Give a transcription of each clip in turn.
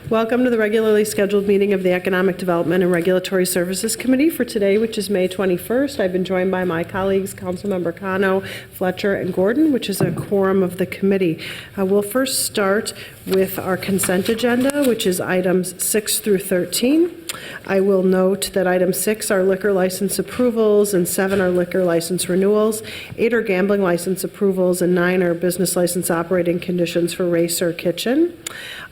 Welcome to the regularly scheduled meeting of the Economic Development and Regulatory Services Committee for today, which is May 21st. I've been joined by my colleagues, Councilmember Cano, Fletcher, and Gordon, which is a quorum of the committee. We'll first start with our consent agenda, which is items 6 through 13. I will note that item 6 are liquor license approvals, and 7 are liquor license renewals, 8 are gambling license approvals, and 9 are business license operating conditions for Racer Kitchen.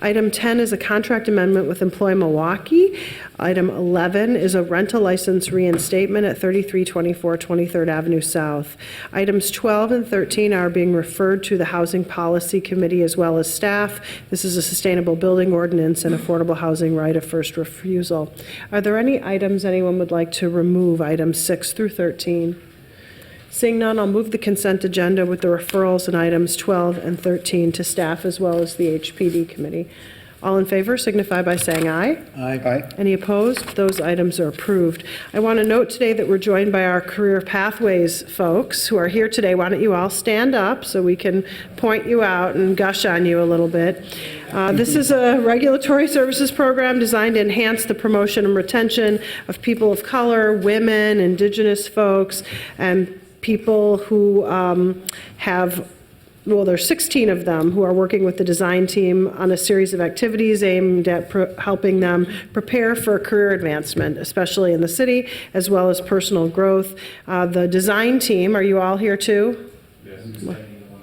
Item 10 is a contract amendment with Employ Milwaukee. Item 11 is a rental license reinstatement at 3324 23rd Avenue South. Items 12 and 13 are being referred to the Housing Policy Committee as well as staff. This is a sustainable building ordinance and affordable housing right of first refusal. Are there any items anyone would like to remove, items 6 through 13? Seeing none, I'll move the consent agenda with the referrals in items 12 and 13 to staff as well as the HPD committee. All in favor signify by saying aye. Aye. Any opposed? Those items are approved. I want to note today that we're joined by our Career Pathways folks who are here today. Why don't you all stand up so we can point you out and gush on you a little bit. This is a regulatory services program designed to enhance the promotion and retention of people of color, women, indigenous folks, and people who there's 16 of them who are working with the design team on a series of activities aimed at helping them prepare for career advancement, especially in the city, as well as personal growth. The design team, are you all here too? Yes.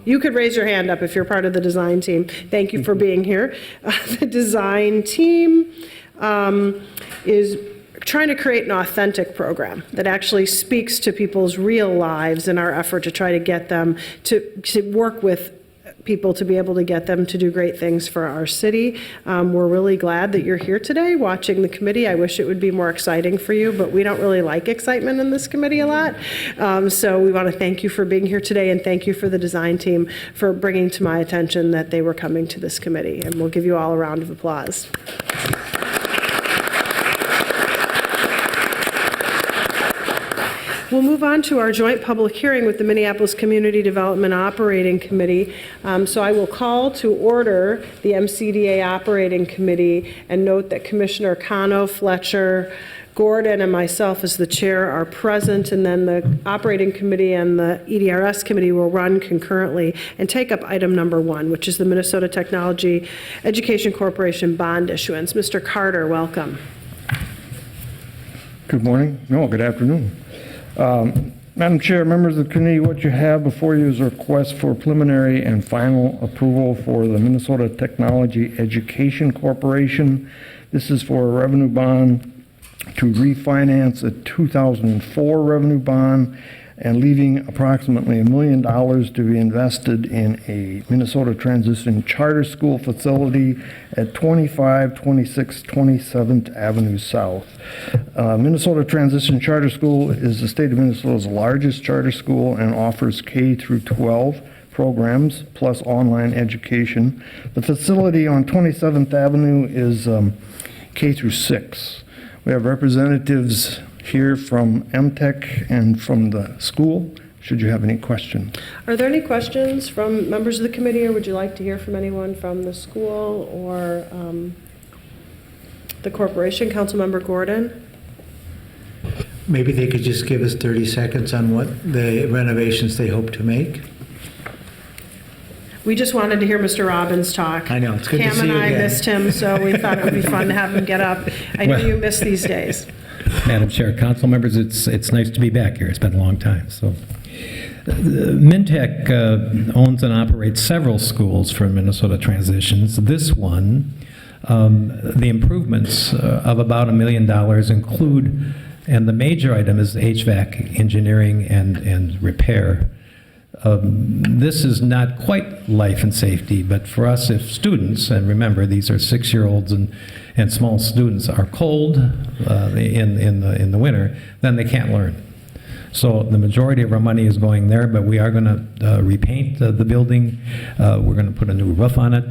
You could raise your hand up if you're part of the design team. Thank you for being here. The design team is trying to create an authentic program that actually speaks to people's real lives in our effort to try to get them to work with people to be able to get them to do great things for our city. We're really glad that you're here today watching the committee. I wish it would be more exciting for you, but we don't really like excitement in this committee a lot. So we want to thank you for being here today, and thank you for the design team for bringing to my attention that they were coming to this committee. And we'll give you all a round of applause. We'll move on to our joint public hearing with the Minneapolis Community Development Operating Committee. So I will call to order the MCDA Operating Committee and note that Commissioner Cano, Fletcher, Gordon, and myself as the chair are present, and then the Operating Committee and the EDRS Committee will run concurrently and take up item number 1, which is the Minnesota Technology Education Corporation bond issuance. Mr. Carter, welcome. Good morning. No, good afternoon. Madam Chair, members of the committee, what you have before you is a request for preliminary and final approval for the Minnesota Technology Education Corporation. This is for a revenue bond to refinance a 2004 revenue bond and leaving approximately $1 million to be invested in a Minnesota Transition Charter School facility at 2526 27th Avenue South. Minnesota Transition Charter School is the state of Minnesota's largest charter school and offers K through 12 programs plus online education. The facility on 27th Avenue is K through 6. We have representatives here from MTech and from the school, should you have any questions. Are there any questions from members of the committee, or would you like to hear from anyone from the school or the corporation? Councilmember Gordon? Maybe they could just give us 30 seconds on what the renovations they hope to make. We just wanted to hear Mr. Robbins talk. I know, it's good to Cam see and you I again. missed him, so we thought it would be fun to have him get up. I know you miss these days. Madam Chair, council members, it's nice to be back here. It's been a long time. So, Mintech owns and operates several schools for Minnesota Transitions. This one, the improvements of about $1 million include, and the major item is HVAC engineering and repair. This is not quite life and safety, but for us, if students, and remember these are 6-year-olds and small students, are cold in the winter, then they can't learn. So the majority of our money is going there, but we are going to repaint the building. We're going to put a new roof on it.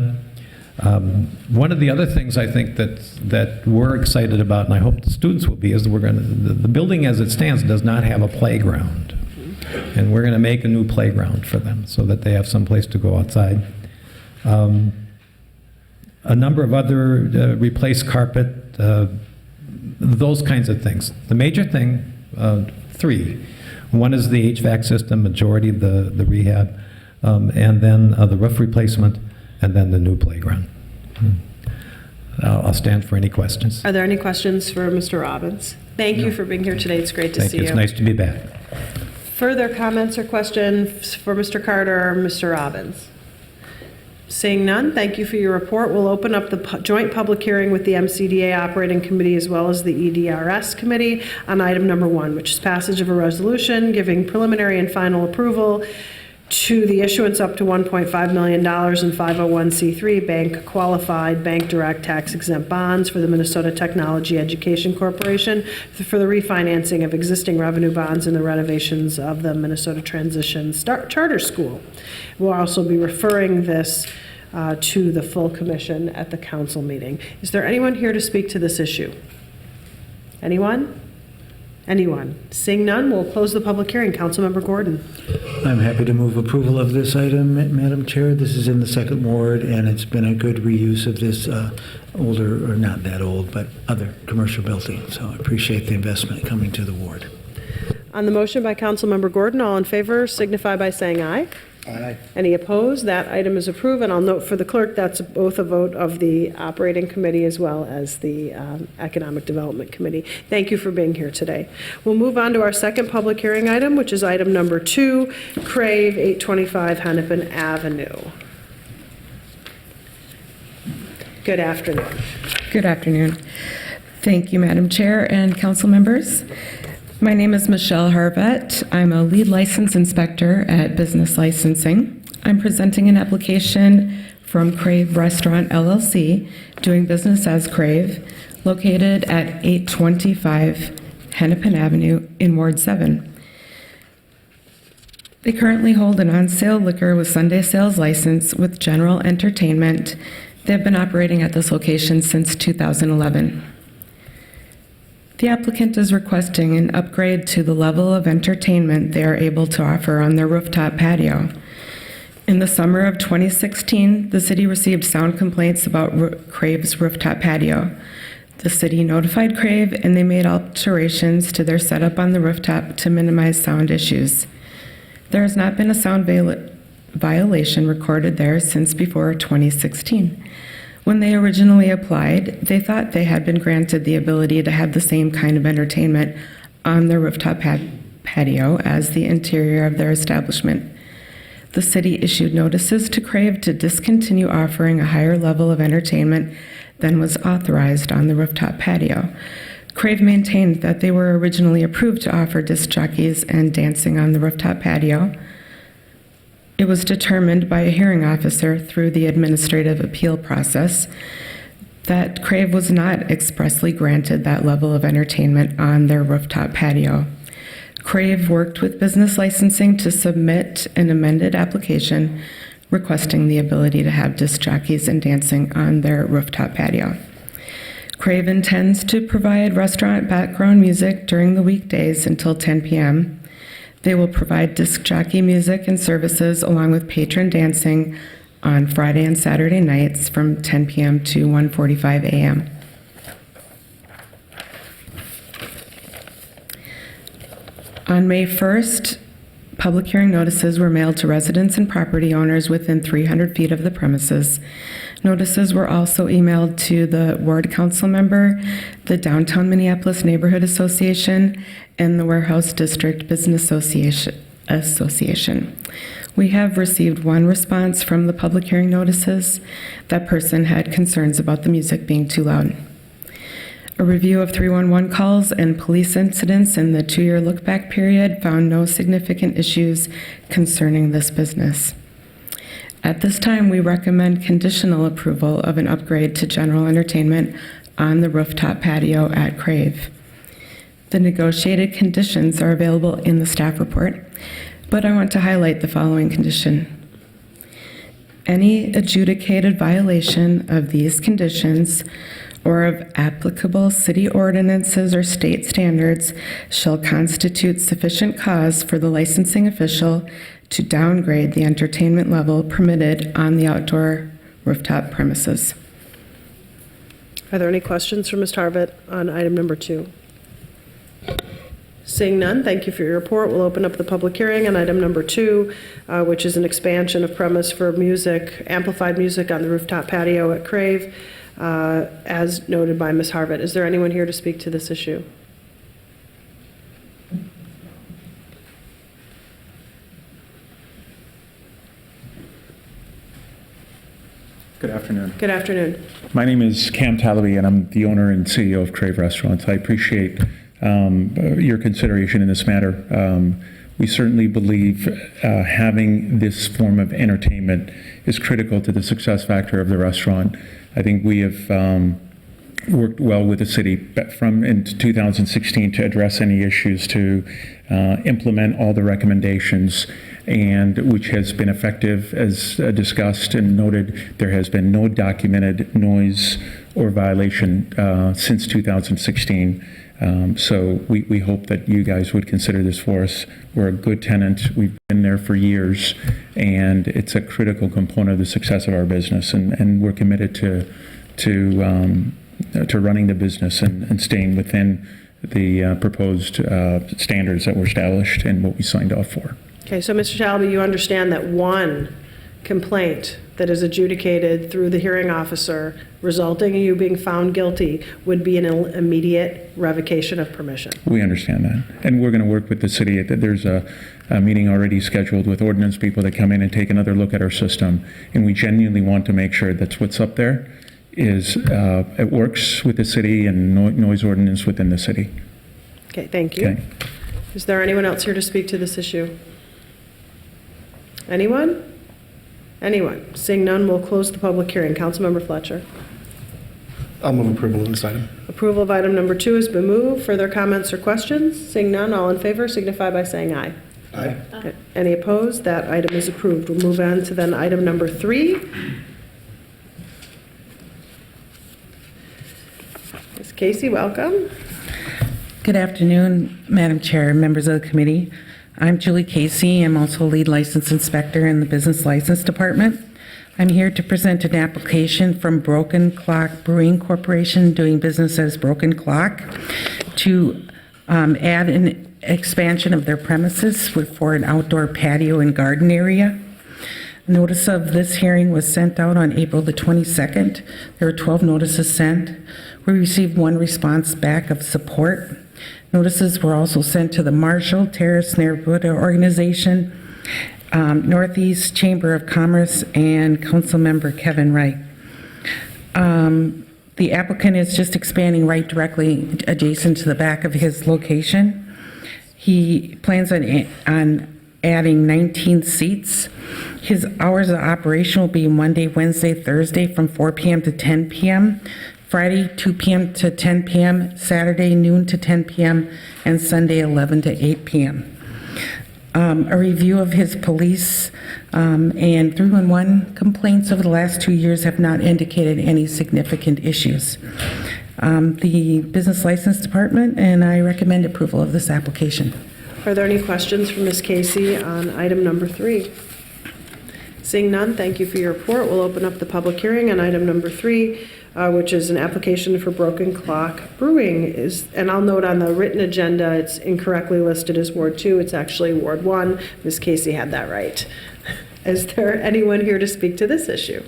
One of the other things I think that we're excited about, and I hope the students will be, is the building as it stands does not have a playground. And we're going to make a new playground for them so that they have some place to go outside. a number of other replace carpet, those kinds of things. The major thing, three. One is the HVAC system, majority of the rehab, and then the roof replacement, and then the new playground. I'll stand for any questions. Are there any questions for Mr. Robbins? Thank you for being here today. It's great to Thank see you. you. It's nice to be back. Further comments or questions for Mr. Carter or Mr. Robbins? Seeing none, thank you for your report. We'll open up the joint public hearing with the MCDA Operating Committee as well as the EDRS Committee on item number 1, which is passage of a resolution giving preliminary and final approval to the issuance up to $1.5 million in 501c3 bank qualified, bank direct tax exempt bonds for the Minnesota Technology Education Corporation for the refinancing of existing revenue bonds and the renovations of the Minnesota Transition Charter School. We'll also be referring this to the full commission at the council meeting. Is there anyone here to speak to this issue? Anyone? Anyone? Seeing none, we'll close the public hearing. Councilmember Gordon. I'm happy to move approval of this item, Madam Chair. This is in the second ward, and it's been a good reuse of this older, or not that old, but other commercial building. So I appreciate the investment coming to the ward. On the motion by Councilmember Gordon, all in favor signify by saying aye. Aye. Any opposed? That item is approved, and I'll note for the clerk, that's both a vote of the Operating Committee as well as the Economic Development Committee. Thank you for being here today. We'll move on to our second public hearing item, which is item number 2, Crave, 825 Hennepin Avenue. Good afternoon. Good afternoon. Thank you, Madam Chair and council members. My name is Michelle Harvett. I'm a lead license inspector at Business Licensing. I'm presenting an application from Crave Restaurant LLC, doing business as Crave, located at 825 Hennepin Avenue in Ward 7. They currently hold an on-sale liquor with Sunday sales license with general entertainment. They've been operating at this location since 2011. The applicant is requesting an upgrade to the level of entertainment they are able to offer on their rooftop patio. In the summer of 2016, the city received sound complaints about Crave's rooftop patio. The city notified Crave, and they made alterations to their setup on the rooftop to minimize sound issues. There has not been a sound violation recorded there since before 2016. When they originally applied, they thought they had been granted the ability to have the same kind of entertainment on their rooftop patio as the interior of their establishment. The city issued notices to Crave to discontinue offering a higher level of entertainment than was authorized on the rooftop patio. Crave maintained that they were originally approved to offer disc jockeys and dancing on the rooftop patio. It was determined by a hearing officer through the administrative appeal process that Crave was not expressly granted that level of entertainment on their rooftop patio. Crave worked with Business Licensing to submit an amended application requesting the ability to have disc jockeys and dancing on their rooftop patio. Crave intends to provide restaurant background music during the weekdays until 10 p.m. They will provide disc jockey music and services along with patron dancing on Friday and Saturday nights from 10 p.m. to 1:45 a.m. On May 1st, public hearing notices were mailed to residents and property owners within 300 feet of the premises. Notices were also emailed to the ward council member, the Downtown Minneapolis Neighborhood Association, and the Warehouse District Business Association. We have received one response from the public hearing notices. That person had concerns about the music being too loud. A review of 311 calls and police incidents in the 2-year look-back period found no significant issues concerning this business. At this time, we recommend conditional approval of an upgrade to general entertainment on the rooftop patio at Crave. The negotiated conditions are available in the staff report, but I want to highlight the following condition. Any adjudicated violation of these conditions or of applicable city ordinances or state standards shall constitute sufficient cause for the licensing official to downgrade the entertainment level permitted on the outdoor rooftop premises. Are there any questions for Ms. Tarvett on item number 2? Seeing none, thank you for your report. We'll open up the public hearing on item number 2, which is an expansion of premise for music, amplified music on the rooftop patio at Crave, as noted by Ms. Harvett. Is there anyone here to speak to this issue? Good afternoon. Good afternoon. My name is Cam Talaby, and I'm the owner and CEO of Crave Restaurants. I appreciate your consideration in this matter. We certainly believe having this form of entertainment is critical to the success factor of the restaurant. I think we have worked well with the city from in 2016 to address any issues, to implement all the recommendations, and which has been effective. As discussed and noted, there has been no documented noise or violation since 2016. So we hope that you guys would consider this for us. We're a good tenant. We've been there for years, and it's a critical component of the success of our business. And we're committed to running the business and staying within the proposed standards that were established and what we signed off for. Okay, so Mr. Talby, you understand that one complaint that is adjudicated through the hearing officer resulting in you being found guilty would be an immediate revocation of permission. We understand that. And we're going to work with the city. There's a meeting already scheduled with ordinance people that come in and take another look at our system. And we genuinely want to make sure that what's up there is it works with the city and noise ordinance within the city. Okay, thank you. Okay. Is there anyone else here to speak to this issue? Anyone? Anyone? Seeing none, we'll close the public hearing. Councilmember Fletcher. I'll move approval of this item. Approval of item number 2 has been moved. Further comments or questions? Seeing none, all in favor signify by saying aye. Aye. Okay. Any opposed? That item is approved. We'll move on to then item number 3. Ms. Casey, welcome. Good afternoon, Madam Chair, members of the committee. I'm Julie Casey. I'm also lead license inspector in the Business License Department. I'm here to present an application from Broken Clock Brewing Corporation, doing business as Broken Clock, to add an expansion of their premises for an outdoor patio and garden area. Notice of this hearing was sent out on April the 22nd. There were 12 notices sent. We received 1 response back of support. Notices were also sent to the Marshall Terrace Neighborhood Organization, Northeast Chamber of Commerce, and Councilmember Kevin Wright. The applicant is just expanding right directly adjacent to the back of his location. He plans on adding 19 seats. His hours of operation will be Monday, Wednesday, Thursday from 4 p.m. to 10 p.m., Friday, 2 p.m. to 10 p.m., Saturday, noon to 10 p.m., and Sunday, 11 to 8 p.m. A review of his police and 311 complaints over the last 2 years have not indicated any significant issues. The Business License Department, and I recommend approval of this application. Are there any questions for Ms. Casey on item number 3? Seeing none, thank you for your report. We'll open up the public hearing on item number 3, which is an application for Broken Clock Brewing. And I'll note on the written agenda, it's incorrectly listed as Ward 2. It's actually Ward 1. Ms. Casey had that right. Is there anyone here to speak to this issue?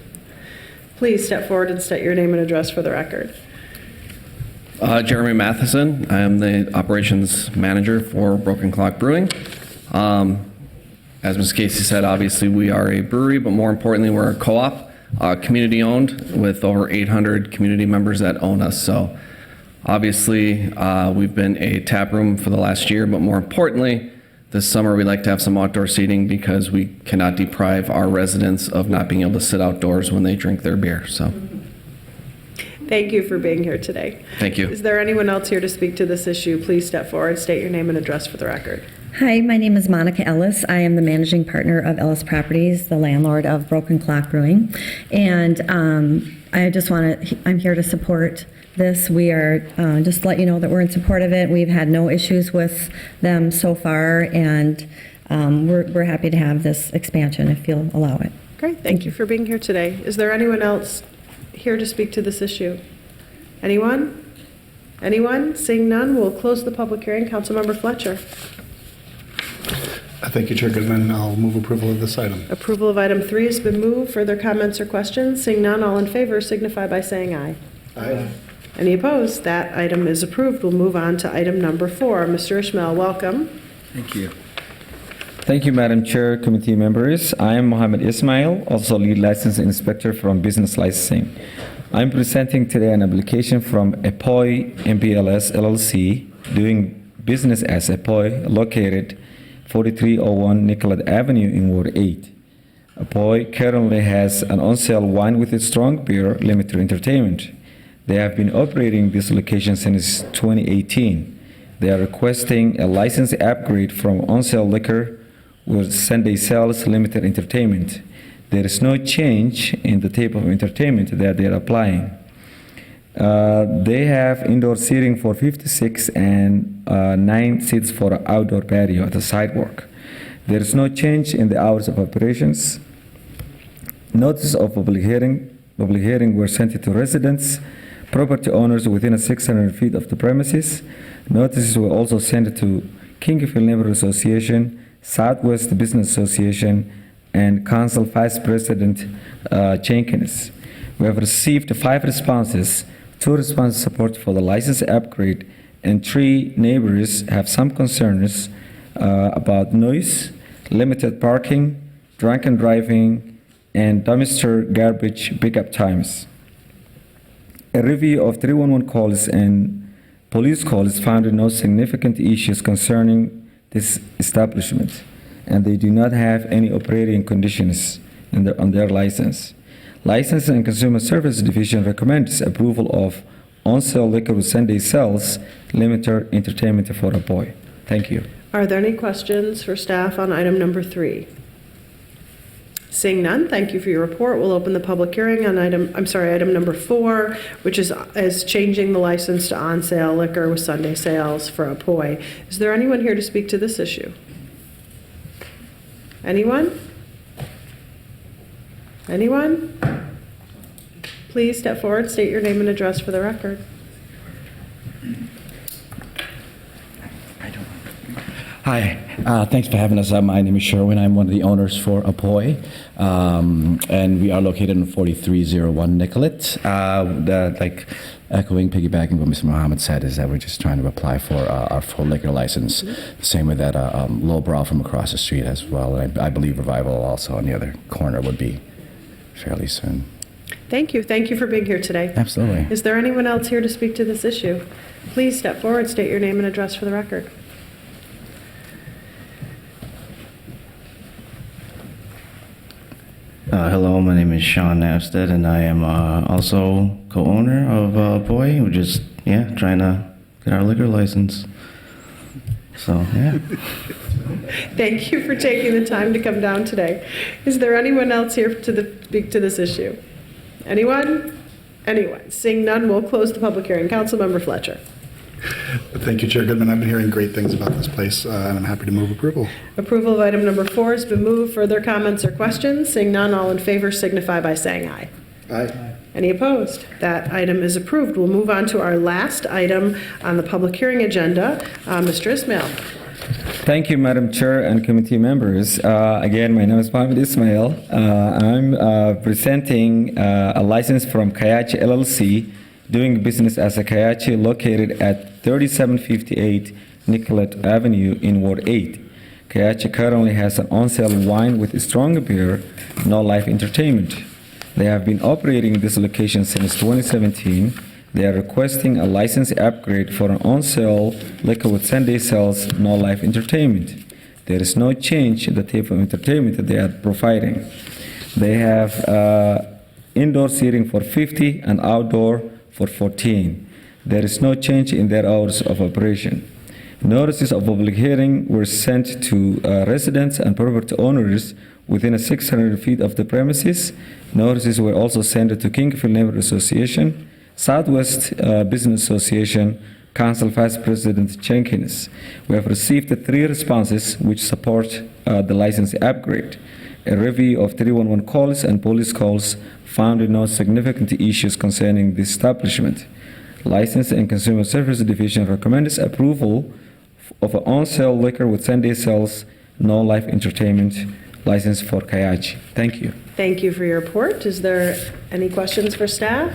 Please step forward and state your name and address for the record. Jeremy Matheson. I am the operations manager for Broken Clock Brewing. As Ms. Casey said, obviously we are a brewery, but more importantly, we're a co-op, community-owned, with over 800 community members that own us. So obviously, we've been a tap room for the last year, but more importantly, this summer we like to have some outdoor seating because we cannot deprive our residents of not being able to sit outdoors when they drink their beer. So Thank you for being here today. thank you. Is there anyone else here to speak to this issue? Please step forward, state your name and address for the record. Hi, my name is Monica Ellis. I am the managing partner of Ellis Properties, the landlord of Broken Clock Brewing. And I'm here to support this. We are, just to let you know that we're in support of it. We've had no issues with them so far, and we're happy to have this expansion if you'll allow it. Great, thank you for being here today. Is there anyone else here to speak to this issue? Anyone? Anyone? Seeing none, we'll close the public hearing. Councilmember Fletcher. Thank you, Chair Goodman. I'll move approval of this item. Approval of item 3 has been moved. Further comments or questions? Seeing none, all in favor signify by saying aye. Aye. Any opposed? That item is approved. We'll move on to item number 4. Mr. Ishmael, welcome. Thank you. Thank you, Madam Chair, committee members. I am Mohammed Ismail, also lead license inspector from Business Licensing. I'm presenting today an application from Apoy MPLS LLC, doing business as Apoy, located 4301 Nicollet Avenue in Ward 8. Apoy currently has an on-sale wine with a strong beer limited entertainment. They have been operating this location since 2018. They are requesting a license upgrade from on-sale liquor with Sunday sales limited entertainment. There is no change in the type of entertainment that they are applying. They have indoor seating for 56 and 9 seats for an outdoor patio at the sidewalk. There is no change in the hours of operations. Notice of public hearing were sent to residents, property owners within 600 feet of the premises. Notices were also sent to Kingfield Neighborhood Association, Southwest Business Association, and Council Vice President Jenkins. We have received 5 responses. 2 responses support for the license upgrade, and 3 neighbors have some concerns about noise, limited parking, drunken driving, and dumpster garbage pickup times. A review of 311 calls and police calls found no significant issues concerning this establishment, and they do not have any operating conditions on their license. License and Consumer Service Division recommends approval of on-sale liquor with Sunday sales, limited entertainment for Apoy. Thank you. Are there any questions for staff on item number 3? Seeing none, thank you for your report. We'll open the public hearing on item number 4, which is changing the license to on-sale liquor with Sunday sales for Apoy. Is there anyone here to speak to this issue? Anyone? Anyone? Please step forward, state your name and address for the record. Hi, thanks for having us. My name is Sherwin. I'm one of the owners for Apoy, and we are located in 4301 Nicollet. Echoing, piggybacking what Mr. Mohammed said, is that we're just trying to apply for our full liquor license. The same with that lowbrow from across the street as well. And I believe Revival also on the other corner would be fairly soon. Thank you. Thank you for being here today. Absolutely. Is there anyone else here to speak to this issue? Please step forward, state your name and address for the record. Hello, my name is Sean Navstead, and I am also co-owner of Apoy. We're just, trying to get our liquor license. So, yeah. Thank you for taking the time to come down today. Is there anyone else here to speak to this issue? Anyone? Anyone? Seeing none, we'll close the public hearing. Councilmember Fletcher. Thank you, Chair Goodman. I've been hearing great things about this place, and I'm happy to move approval. Approval of item number 4 has been moved. Further comments or questions? Seeing none, all in favor signify by saying aye. Aye. Any opposed? That item is approved. We'll move on to our last item on the public hearing agenda. Mr. Ismail. Thank you, Madam Chair and committee members. Again, my name is Mohammed Ismail. I'm presenting a license from Kayachi LLC, doing business as a Kayachi, located at 3758 Nicollet Avenue in Ward 8. Kayachi currently has an on-sale wine with strong beer, no live entertainment. They have been operating this location since 2017. They are requesting a license upgrade for an on-sale liquor with Sunday sales, no live entertainment. There is no change in the type of entertainment that they are providing. They have indoor seating for 50 and outdoor for 14. There is no change in their hours of operation. Notices of public hearing were sent to residents and property owners within 600 feet of the premises. Notices were also sent to Kingfield Neighborhood Association, Southwest Business Association, Council Vice President Jenkins. We have received 3 responses which support the license upgrade. A review of 311 calls and police calls found no significant issues concerning the establishment. License and Consumer Services Division recommends approval of an on-sale liquor with Sunday sales, no live entertainment license for Kayachi. Thank you. Thank you for your report. Is there any questions for staff?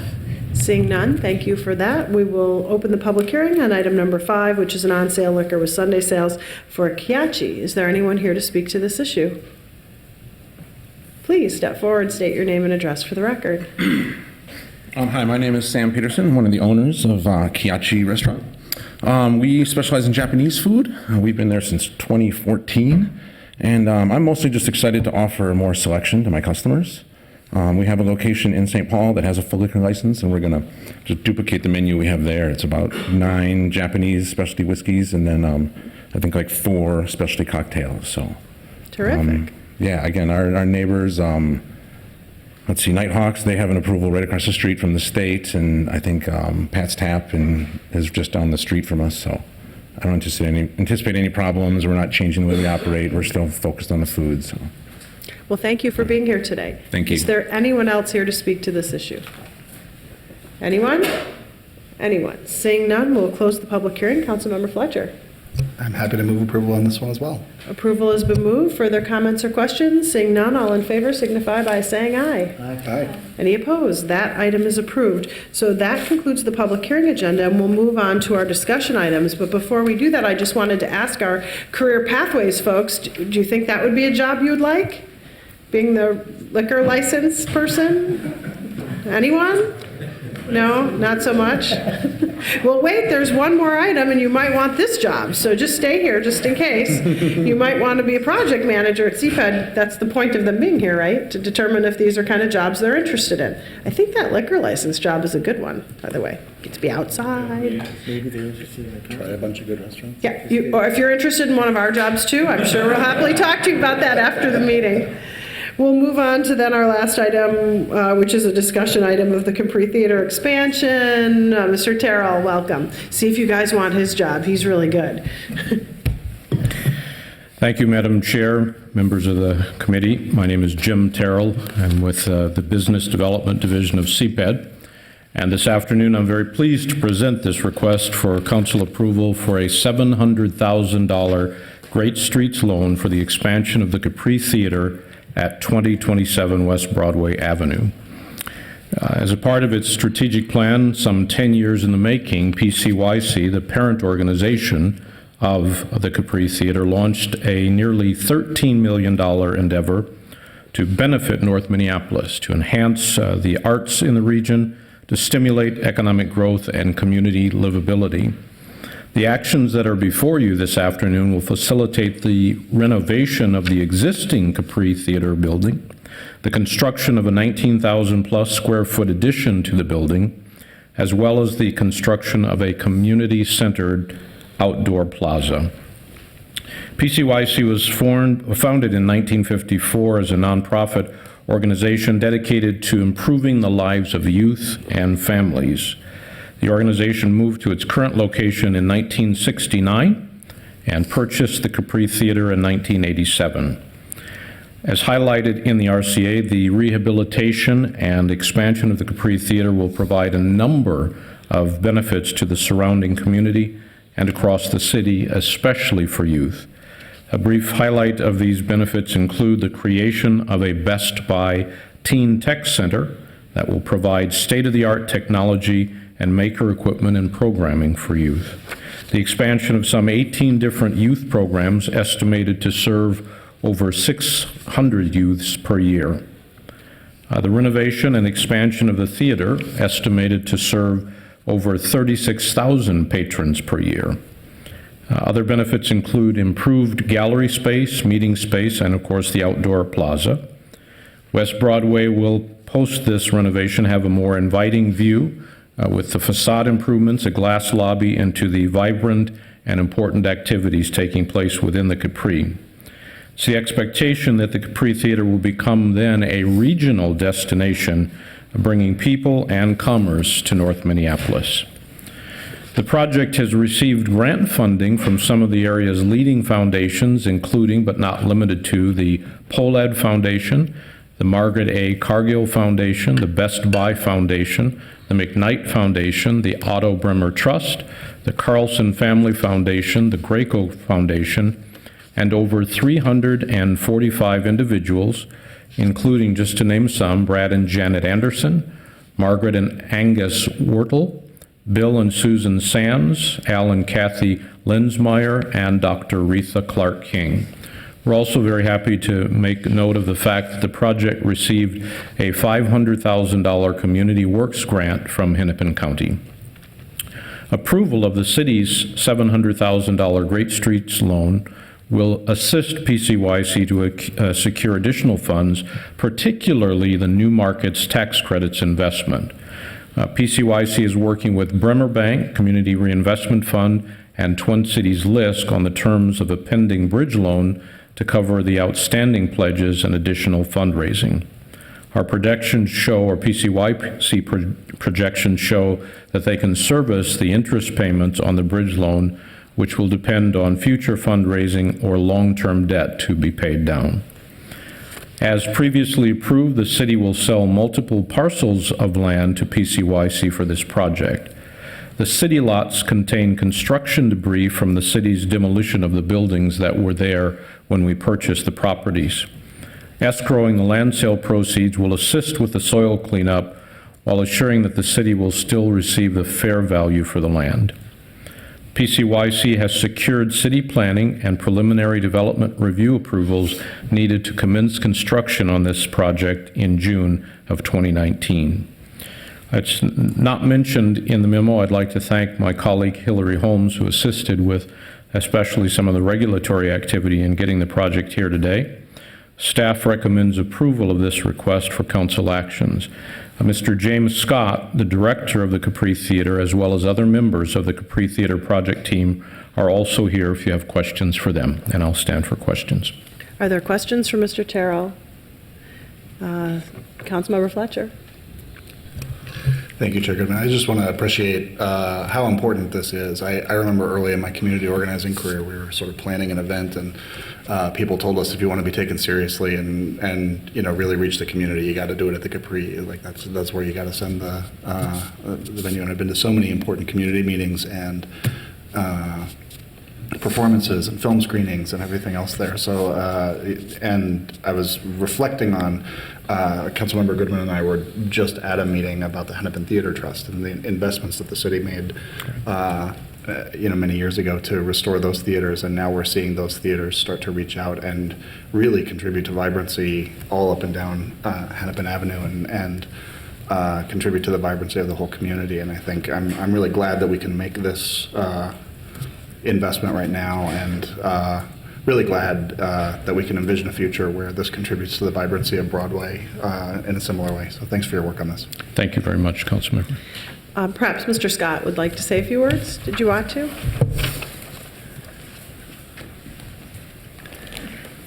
Seeing none, thank you for that. We will open the public hearing on item number 5, which is an on-sale liquor with Sunday sales for Kiachi. Is there anyone here to speak to this issue? Please step forward, state your name and address for the record. Hi, my name is Sam Peterson, one of the owners of Kiachi Restaurant. We specialize in Japanese food. We've been there since 2014, and I'm mostly just excited to offer more selection to my customers. We have a location in St. Paul that has a full liquor license, and we're going to just duplicate the menu we have there. It's about 9 Japanese specialty whiskeys, and then I think like 4 specialty cocktails. So, Terrific. Yeah, again, our neighbors, let's see, Nighthawks, they have an approval right across the street from the state, and I think Pat's Tap is just down the street from us, so I don't anticipate any problems. We're not changing the way we operate. We're still focused on the food. So. Well, thank you for being here today. Thank you. Is there anyone else here to speak to this issue? Anyone? Anyone? Seeing none, we'll close the public hearing. Councilmember Fletcher. I'm happy to move approval on this one as well. Approval has been moved. Further comments or questions? Seeing none, all in favor signify by saying aye. Aye. Any opposed? That item is approved. So that concludes the public hearing agenda, and we'll move on to our discussion items. But before we do that, I just wanted to ask our career pathways folks, do you think that would be a job you would like? Being the liquor license person? Anyone? No, not so much? Well, wait, there's one more item, and you might want this job, so just stay here just in case. You might want to be a project manager at CPED. That's the point of them being here, right? To determine if these are kind of jobs they're interested in. I think that liquor license job is a good one, by the way. Get to be outside. Try a bunch of good restaurants. Yeah, or if you're interested in one of our jobs too, I'm sure we'll happily talk to you about that after the meeting. We'll move on to then our last item, which is a discussion item of the Capri Theater expansion. Mr. Terrell, welcome. See if you guys want his job. He's really good. Thank you, Madam Chair, members of the committee. My name is Jim Terrell. I'm with the Business Development Division of CPED. And this afternoon, I'm very pleased to present this request for council approval for a $700,000 Great Streets loan for the expansion of the Capri Theater at 2027 West Broadway Avenue. As a part of its strategic plan, some 10 years in the making, PCYC, the parent organization of the Capri Theater, launched a nearly $13 million endeavor to benefit North Minneapolis, to enhance the arts in the region, to stimulate economic growth and community livability. The actions that are before you this afternoon will facilitate the renovation of the existing Capri Theater building, the construction of a 19,000-plus square foot addition to the building, as well as the construction of a community-centered outdoor plaza. PCYC was founded in 1954 as a nonprofit organization dedicated to improving the lives of youth and families. The organization moved to its current location in 1969 and purchased the Capri Theater in 1987. As highlighted in the RCA, the rehabilitation and expansion of the Capri Theater will provide a number of benefits to the surrounding community and across the city, especially for youth. A brief highlight of these benefits include the creation of a Best Buy Teen Tech Center that will provide state-of-the-art technology and maker equipment and programming for youth. The expansion of some 18 different youth programs estimated to serve over 600 youths per year. The renovation and expansion of the theater estimated to serve over 36,000 patrons per year. Other benefits include improved gallery space, meeting space, and of course the outdoor plaza. West Broadway will, post this renovation, have a more inviting view with the facade improvements, a glass lobby, into the vibrant and important activities taking place within the Capri. It's the expectation that the Capri Theater will become then a regional destination, bringing people and commerce to North Minneapolis. The project has received grant funding from some of the area's leading foundations, including but not limited to the POLAD Foundation, the Margaret A. Cargill Foundation, the Best Buy Foundation, the McKnight Foundation, the Otto Bremer Trust, the Carlson Family Foundation, the Graco Foundation, and over 345 individuals, including, just to name some, Brad and Janet Anderson, Margaret and Angus Wortle, Bill and Susan Sands, Al and Kathy Lensmeyer, and Dr. Retha Clark King. We're also very happy to make note of the fact that the project received a $500,000 Community Works grant from Hennepin County. Approval of the city's $700,000 Great Streets loan will assist PCYC to secure additional funds, particularly the New Markets Tax Credits investment. PCYC is working with Bremer Bank, Community Reinvestment Fund, and Twin Cities LISC on the terms of a pending bridge loan to cover the outstanding pledges and additional fundraising. Our projections show, or PCYC projections show, that they can service the interest payments on the bridge loan, which will depend on future fundraising or long-term debt to be paid down. As previously approved, the city will sell multiple parcels of land to PCYC for this project. The city lots contain construction debris from the city's demolition of the buildings that were there when we purchased the properties. Escrowing the land sale proceeds will assist with the soil cleanup while assuring that the city will still receive the fair value for the land. PCYC has secured city planning and preliminary development review approvals needed to commence construction on this project in June of 2019. It's not mentioned in the memo. I'd like to thank my colleague Hillary Holmes, who assisted with especially some of the regulatory activity in getting the project here today. Staff recommends approval of this request for council actions. Mr. James Scott, the director of the Capri Theater, as well as other members of the Capri Theater project team, are also here if you have questions for them, and I'll stand for questions. Are there questions for Mr. Terrell? Councilmember Fletcher. Thank you, Chair Goodman. I just want to appreciate how important this is. I remember early in my community organizing career, we were sort of planning an event, and people told us if you want to be taken seriously and really reach the community, you got to do it at the Capri. Like that's where you got to send the venue. And I've been to so many important community meetings and performances and film screenings and everything else there. So, and I was reflecting on, Councilmember Goodman and I were just at a meeting about the Hennepin Theater Trust and the investments that the city made, many years ago to restore those theaters. And now we're seeing those theaters start to reach out and really contribute to vibrancy all up and down Hennepin Avenue and contribute to the vibrancy of the whole community. And I think I'm really glad that we can make this investment right now, and really glad that we can envision a future where this contributes to the vibrancy of Broadway in a similar way. So thanks for your work on this. Thank you very much, Councilmember. Perhaps Mr. Scott would like to say a few words. Did you want to?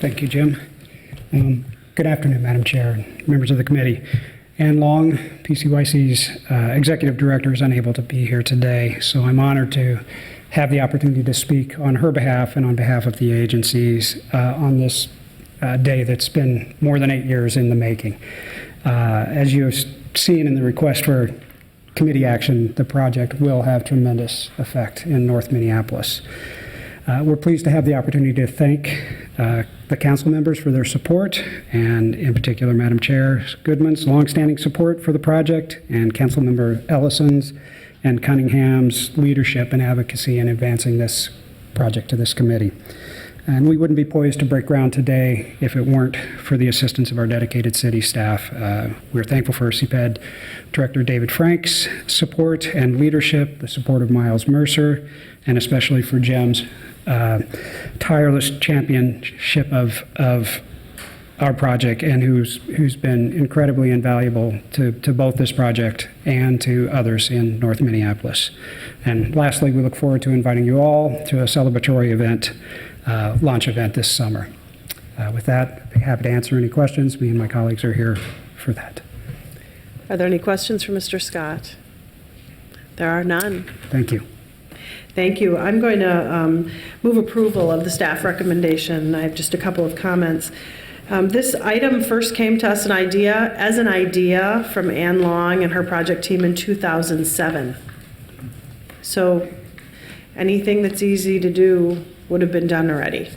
Thank you, Jim. Good afternoon, Madam Chair and members of the committee. Ann Long, PCYC's Executive Director, is unable to be here today, so I'm honored to have the opportunity to speak on her behalf and on behalf of the agencies on this day that's been more than 8 years in the making. As you've seen in the request for committee action, the project will have tremendous effect in North Minneapolis. We're pleased to have the opportunity to thank the council members for their support, and in particular, Madam Chair Goodman's longstanding support for the project, and Councilmember Ellison's and Cunningham's leadership and advocacy in advancing this project to this committee. And we wouldn't be poised to break ground today if it weren't for the assistance of our dedicated city staff. We're thankful for CPED Director David Frank's support and leadership, the support of Miles Mercer, and especially for Jim's tireless championship of our project, and who's been incredibly invaluable to both this project and to others in North Minneapolis. And lastly, we look forward to inviting you all to a celebratory event, launch event this summer. With that, I'd be happy to answer any questions. Me and my colleagues are here for that. Are there any questions for Mr. Scott? There are none. Thank you. Thank you. I'm going to move approval of the staff recommendation. I have just a couple of comments. This item first came to us as an idea from Ann Long and her project team in 2007. So anything that's easy to do would have been done already.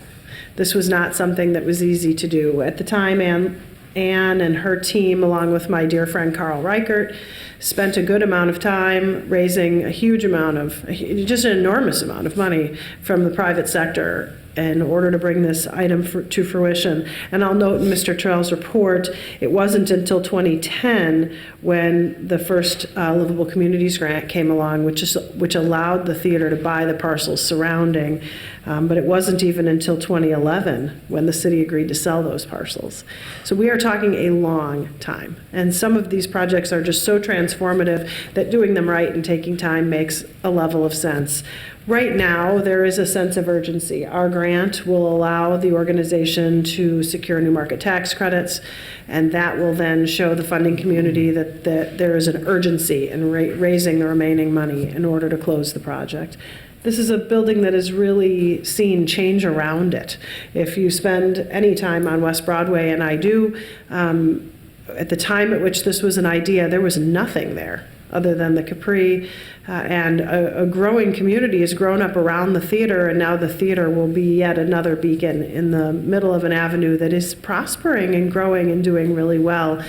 This was not something that was easy to do. At the time, Ann and her team, along with my dear friend Carl Reichert, spent a good amount of time raising a huge amount of, just an enormous amount of money from the private sector in order to bring this item to fruition. And I'll note in Mr. Terrell's report, it wasn't until 2010 when the first Livable Communities Grant came along, which allowed the theater to buy the parcels surrounding. But it wasn't even until 2011 when the city agreed to sell those parcels. So we are talking a long time. And some of these projects are just so transformative that doing them right and taking time makes a level of sense. Right now, there is a sense of urgency. Our grant will allow the organization to secure new market tax credits, and that will then show the funding community that there is an urgency in raising the remaining money in order to close the project. This is a building that has really seen change around it. If you spend any time on West Broadway, and I do, at the time at which this was an idea, there was nothing there other than the Capri, and a growing community has grown up around the theater, and now the theater will be yet another beacon in the middle of an avenue that is prospering and growing and doing really well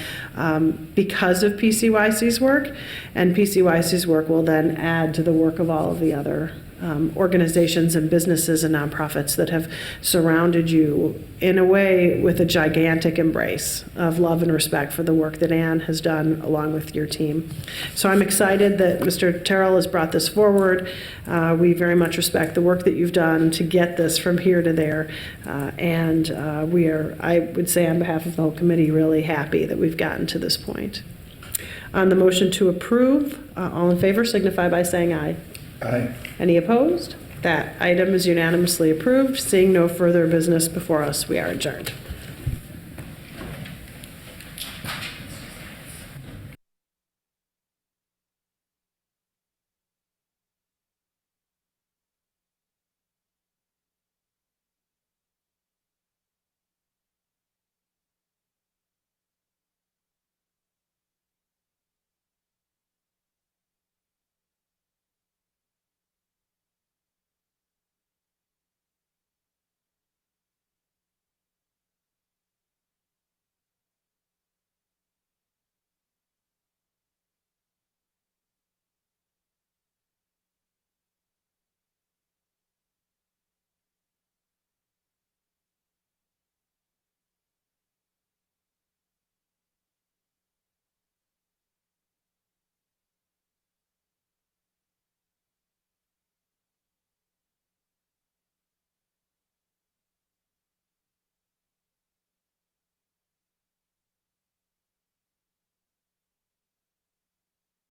because of PCYC's work, and PCYC's work will then add to the work of all of the other organizations and businesses and nonprofits that have surrounded you in a way with a gigantic embrace of love and respect for the work that Ann has done along with your team. So I'm excited that Mr. Terrell has brought this forward. We very much respect the work that you've done to get this from here to there. And we are, I would say on behalf of the whole committee, really happy that we've gotten to this point. On the motion to approve, all in favor signify by saying aye. Aye. Any opposed? That item is unanimously approved. Seeing no further business before us, we are adjourned.